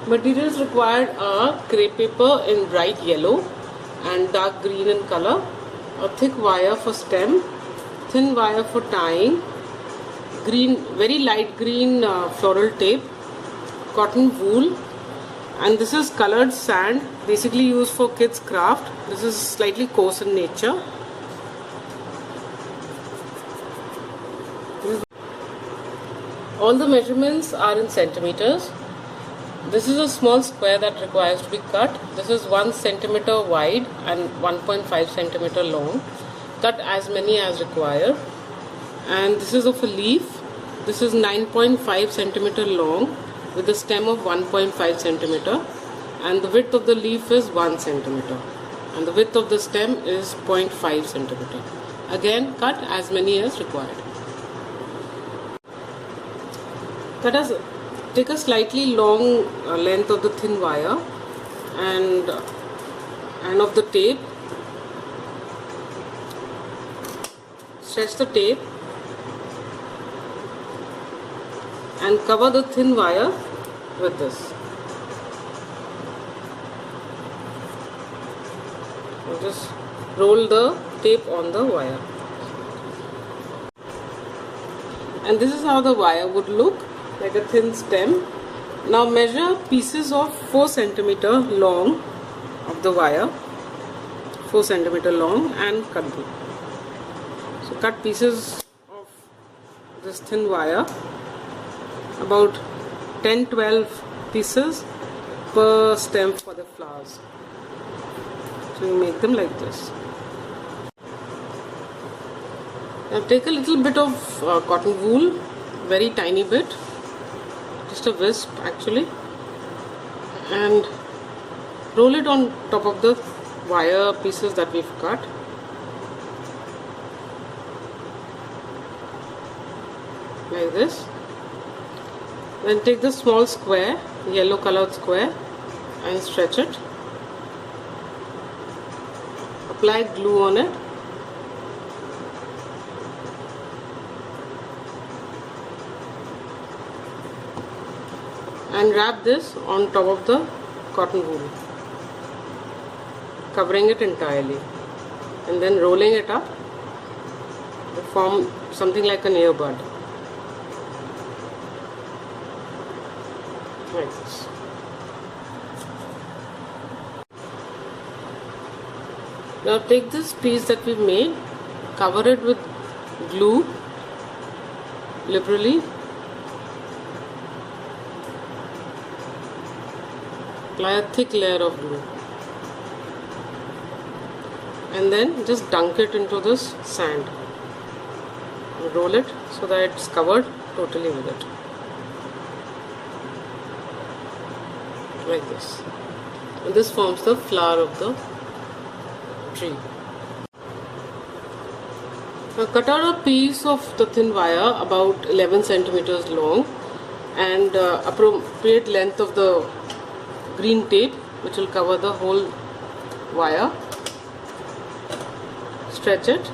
Materials required are crepe paper in bright yellow and dark green in color, a thick wire for stem, thin wire for tying, green, very light green floral tape, cotton wool, and this is colored sand, basically used for kids craft. This is slightly coarse in nature. All the measurements are in centimeters. This is a small square that requires to be cut. This is 1 centimeter wide and 1.5 centimeter long. Cut as many as required. And this is of a leaf. This is 9.5 centimeter long with a stem of 1.5 centimeter, and the width of the leaf is 1 centimeter, and the width of the stem is 0.5 centimeter. Again, cut as many as required. Take a slightly long length of the thin wire and of the tape. Stretch the tape and cover the thin wire with this. And just roll the tape on the wire. And this is how the wire would look, like a thin stem. Now measure pieces of 4 centimeter long of the wire, 4 centimeter long, and cut them. So cut pieces of this thin wire, about 10-12 pieces per stem for the flowers. So you make them like this. Now take a little bit of cotton wool, very tiny bit, just a wisp actually, and roll it on top of the wire pieces that we've cut. Like this. Then take the small square, yellow colored square, and stretch it. Apply glue on it. And wrap this on top of the cotton wool, covering it entirely, and then rolling it up to form something like an earbud. Like this. Now take this piece that we've made, cover it with glue liberally, apply a thick layer of glue, and then just dunk it into this sand and roll it so that it's covered totally with it. Like this. And this forms the flower of the tree. Now cut out a piece of the thin wire about 11 centimeters long and appropriate length of the green tape, which will cover the whole wire. Stretch it.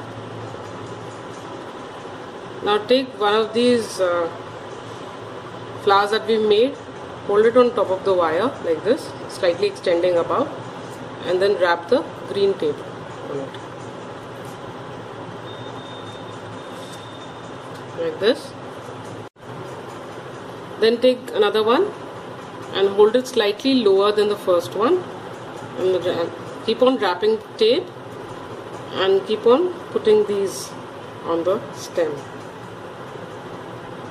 Now take one of these flowers that we made, hold it on top of the wire like this, slightly extending above, and then wrap the green tape on it. Like this. Then take another one and hold it slightly lower than the first one, and keep on wrapping tape and keep on putting these on the stem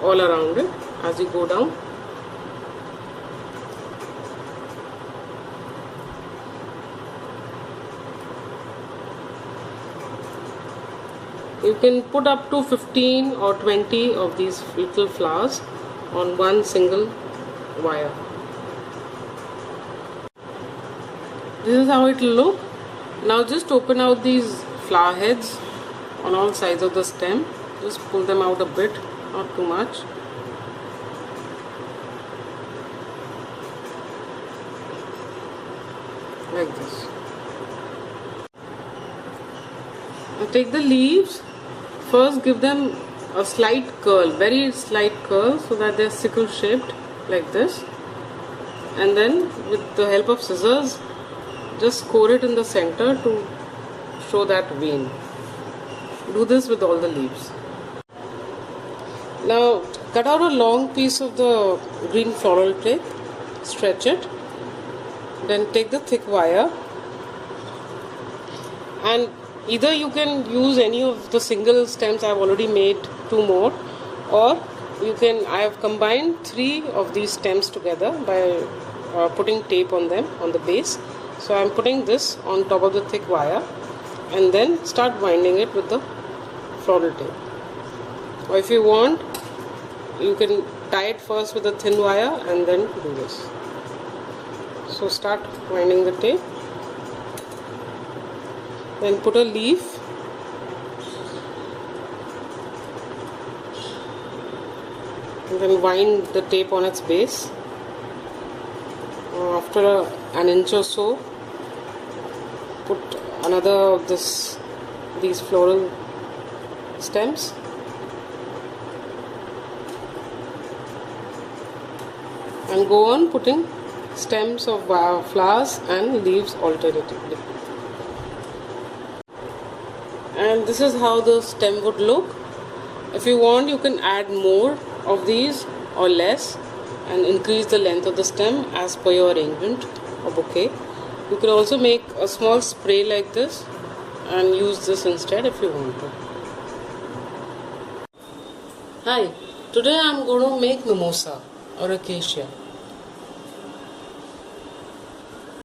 all around it as you go down. You can put up to 15 or 20 of these little flowers on one single wire. This is how it will look. Now just open out these flower heads on all sides of the stem. Just pull them out a bit, not too much. Like this. Now take the leaves. First give them a slight curl, very slight curl, so that they're sickle shaped like this. and then with the help of scissors just core it in the center to show that vein. Do this with all the leaves. Now cut out a long piece of the green floral tape, stretch it, then take the thick wire, and either you can use any of the single stems. I have already made 2 more, or I have combined 3 of these stems together by putting tape on them on the base. So I am putting this on top of the thick wire and then start winding it with the floral tape. Or if you want, you can tie it first with a thin wire and then do this. So start winding the tape, then put a leaf, and then wind the tape on its base. After an inch or so, put another of these floral stems, and go on putting stems of flowers and leaves alternatively. And this is how the stem would look. If you want, you can add more of these or less and increase the length of the stem as per your arrangement or bouquet. You can also make a small spray like this and use this instead if you want to. Hi, today I am going to make mimosa or acacia.